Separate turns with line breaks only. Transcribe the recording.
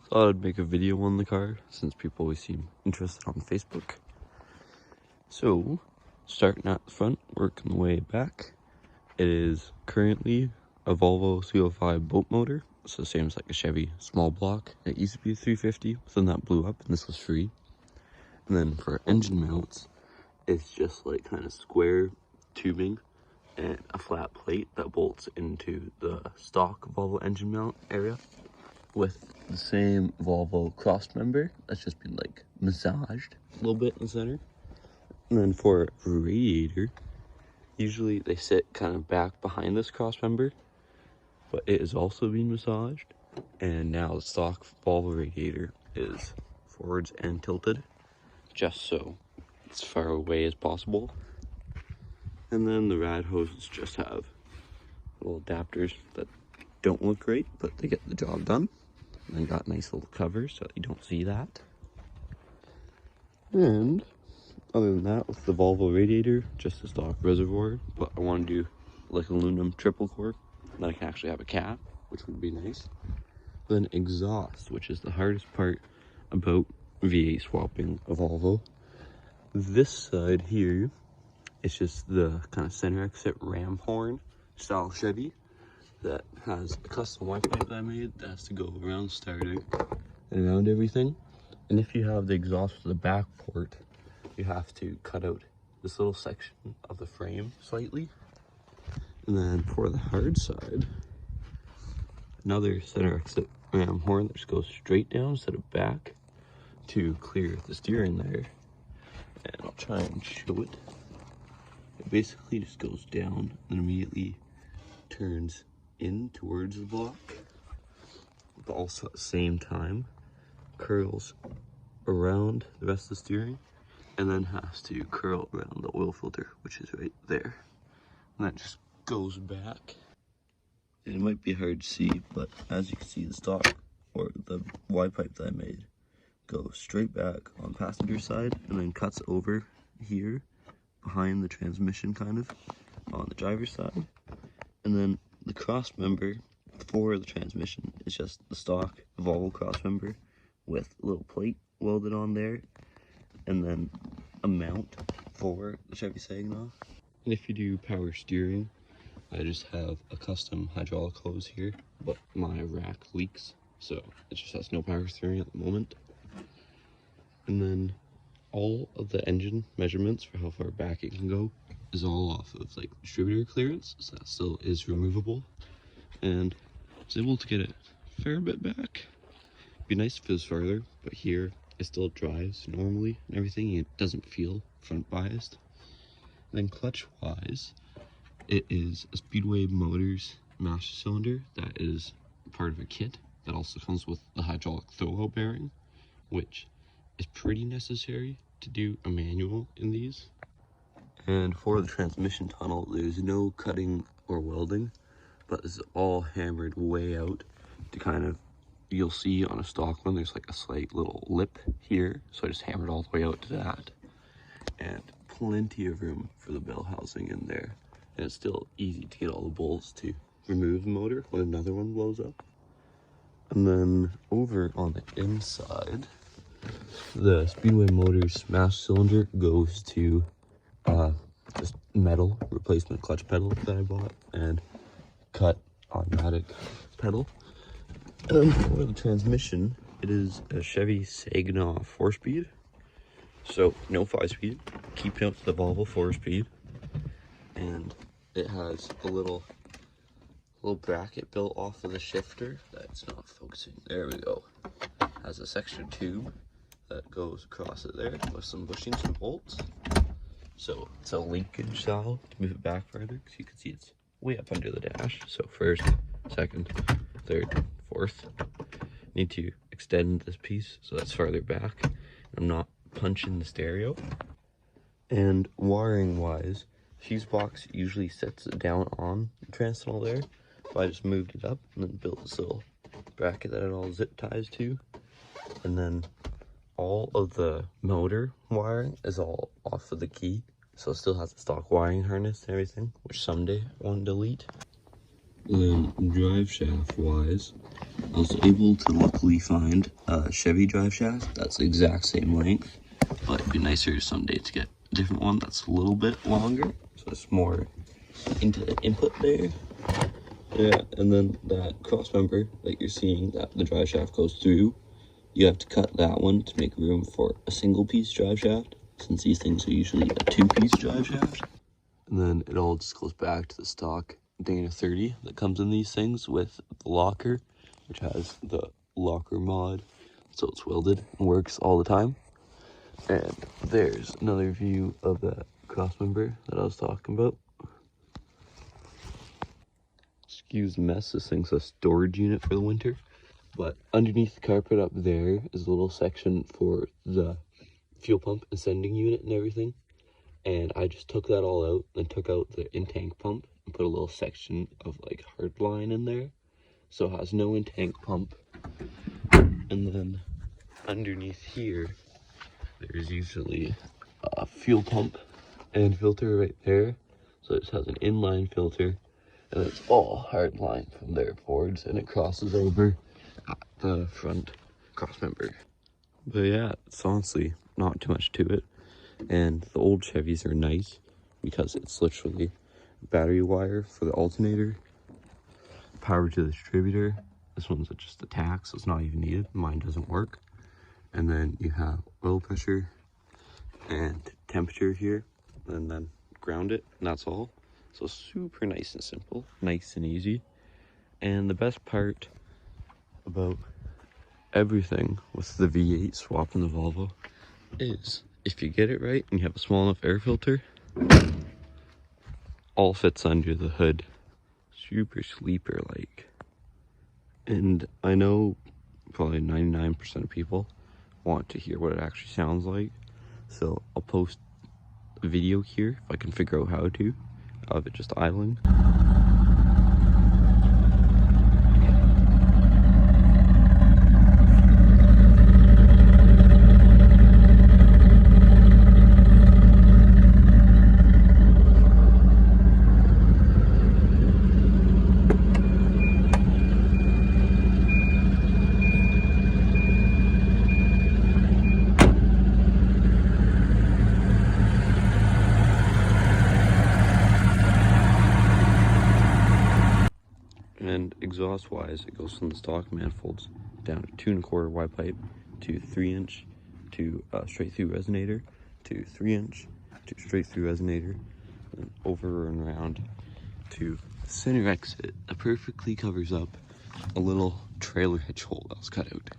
Thought I'd make a video on the car since people always seem interested on Facebook. So, starting at the front, working the way back. It is currently a Volvo 305 boat motor. It's the same as like a Chevy small block. It used to be a 350, but then that blew up and this was free. And then for engine mounts, it's just like kind of square tubing and a flat plate that bolts into the stock Volvo engine mount area with the same Volvo cross member that's just been like massaged a little bit in the center. And then for radiator, usually they sit kind of back behind this cross member, but it is also being massaged. And now the stock Volvo radiator is forwards and tilted, just so it's far away as possible. And then the rad hoses just have little adapters that don't look great, but they get the job done. And then got nice little covers so you don't see that. And other than that, with the Volvo radiator, just a stock reservoir, but I want to do like aluminum triple core, that I can actually have a cap, which would be nice. Then exhaust, which is the hardest part about V8 swapping a Volvo. This side here, it's just the kind of center exit ram horn style Chevy that has a custom Wi-Fi that I made that has to go around starter and around everything. And if you have the exhaust for the back port, you have to cut out this little section of the frame slightly. And then for the hard side, another center exit ram horn that just goes straight down instead of back to clear the steering there. And I'll try and show it. It basically just goes down and immediately turns in towards the block, but also at the same time curls around the rest of the steering and then has to curl around the oil filter, which is right there. And that just goes back. And it might be hard to see, but as you can see, the stock or the Y pipe that I made goes straight back on passenger side and then cuts over here behind the transmission kind of on the driver's side. And then the cross member for the transmission is just the stock Volvo cross member with a little plate welded on there, and then a mount for the Chevy Saginaw. And if you do power steering, I just have a custom hydraulic hose here, but my rack leaks, so it just has no power steering at the moment. And then all of the engine measurements for how far back it can go is all off of like distributor clearance, so that still is removable. And I was able to get it a fair bit back. It'd be nice if it was farther, but here it still drives normally and everything. It doesn't feel front biased. And then clutch wise, it is a Speedway Motors master cylinder that is part of a kit that also comes with the hydraulic throwout bearing, which is pretty necessary to do a manual in these. And for the transmission tunnel, there's no cutting or welding, but this is all hammered way out to kind of, you'll see on a stock one, there's like a slight little lip here. So I just hammered all the way out to that. And plenty of room for the bell housing in there. And it's still easy to get all the bolts to remove the motor when another one blows up. And then over on the inside, the Speedway Motors master cylinder goes to just metal replacement clutch pedal that I bought and cut automatic pedal. And for the transmission, it is a Chevy Saginaw 4-speed, so no 5-speed. Keep note to the Volvo 4-speed, and it has a little bracket built off of the shifter that's not focusing. There we go. Has a section tube that goes across it there with some bushings and bolts. So it's a linkage style to move it back further, because you can see it's way up under the dash. So first, second, third, fourth. Need to extend this piece so that's farther back. I'm not punching the stereo. And wiring wise, fuse box usually sits down on the trans tunnel there. So I just moved it up and then built this little bracket that it all zip ties to. And then all of the motor wiring is all off of the key, so it still has the stock wiring harness and everything, which someday I want to delete. Then drive shaft wise, I was able to luckily find a Chevy drive shaft that's the exact same length, but it'd be nicer someday to get a different one that's a little bit longer, so it's more into the input there. Yeah, and then that cross member that you're seeing that the drive shaft goes through, you have to cut that one to make room for a single piece drive shaft, since these things are usually a 2-piece drive shaft. And then it all just goes back to the stock Dana 30 that comes in these things with the locker, which has the locker mod, so it's welded and works all the time. And there's another view of that cross member that I was talking about. Excuse the mess, this thing's a storage unit for the winter. But underneath the carpet up there is a little section for the fuel pump ascending unit and everything. And I just took that all out and took out the in-tank pump and put a little section of like hardline in there. So it has no in-tank pump. And then underneath here, there's usually a fuel pump and filter right there. So it just has an inline filter and it's all hardline from there forwards, and it crosses over at the front cross member. But yeah, it's honestly not too much to it. And the old Chevys are nice because it's literally battery wire for the alternator, power to the distributor. This one's just a tack, so it's not even needed. Mine doesn't work. And then you have oil pressure and temperature here, and then ground it, and that's all. So super nice and simple, nice and easy. And the best part about everything with the V8 swap in the Volvo is if you get it right and you have a small enough air filter, all fits under the hood. Super sleeper like. And I know probably 99% of people want to hear what it actually sounds like, so I'll post a video here if I can figure out how to, of it just idling. And exhaust wise, it goes from the stock manifolds down to 2 1/4 wide pipe to 3-inch to straight through resonator to 3-inch to straight through resonator, and over and around to the center exit that perfectly covers up a little trailer hitch hole that was cut out.